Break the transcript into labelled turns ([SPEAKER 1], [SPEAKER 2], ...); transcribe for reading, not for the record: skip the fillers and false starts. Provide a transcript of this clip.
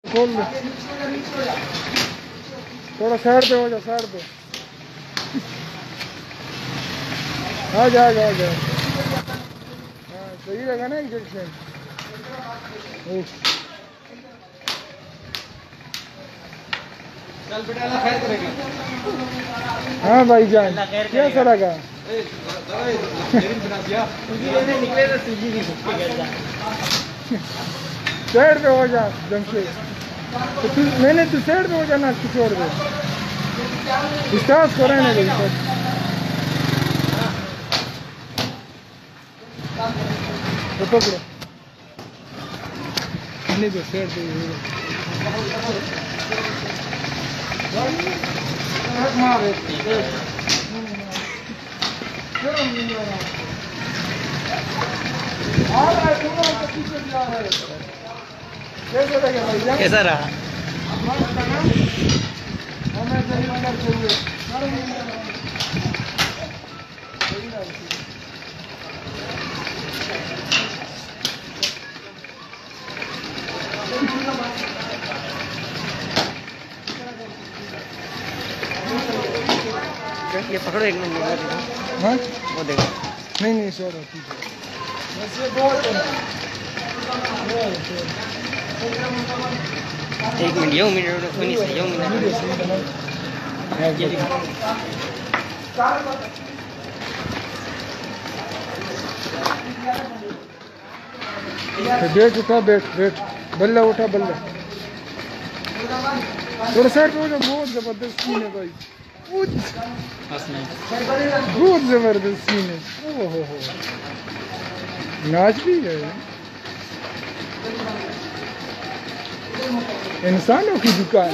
[SPEAKER 1] खोल लो, थोड़ा साइड पे हो जा, साइड पे आ जा, आ जा, आ जा। हाँ सही लगा ना इंजेक्शन। हाँ भाई जान, कैसा लगा? साइड पे हो जा जमशेद, तो तू मैंने तू साइड पे हो जाना, तू छोड़ दे, स्टार्ट करें ना भाई। तो पकड़ो नहीं तो साइड पे मारे
[SPEAKER 2] कैसा रहा? ये पकड़ो एक मिनट।
[SPEAKER 1] हाँ
[SPEAKER 2] वो देखो।
[SPEAKER 1] नहीं नहीं छोड़ो, ठीक है।
[SPEAKER 2] एक मिनट, यो मिनट सुनी से यो मिनट।
[SPEAKER 1] बैठ उठा, बैठ बैठ, बल्ला उठा, बल्ला थोड़ा साइड पे हो जा। बहुत जबरदस्त सीन है भाई, बहुत जबरदस्त सीन है। ओहो हो, नाच भी है। इंसानों की दुकान।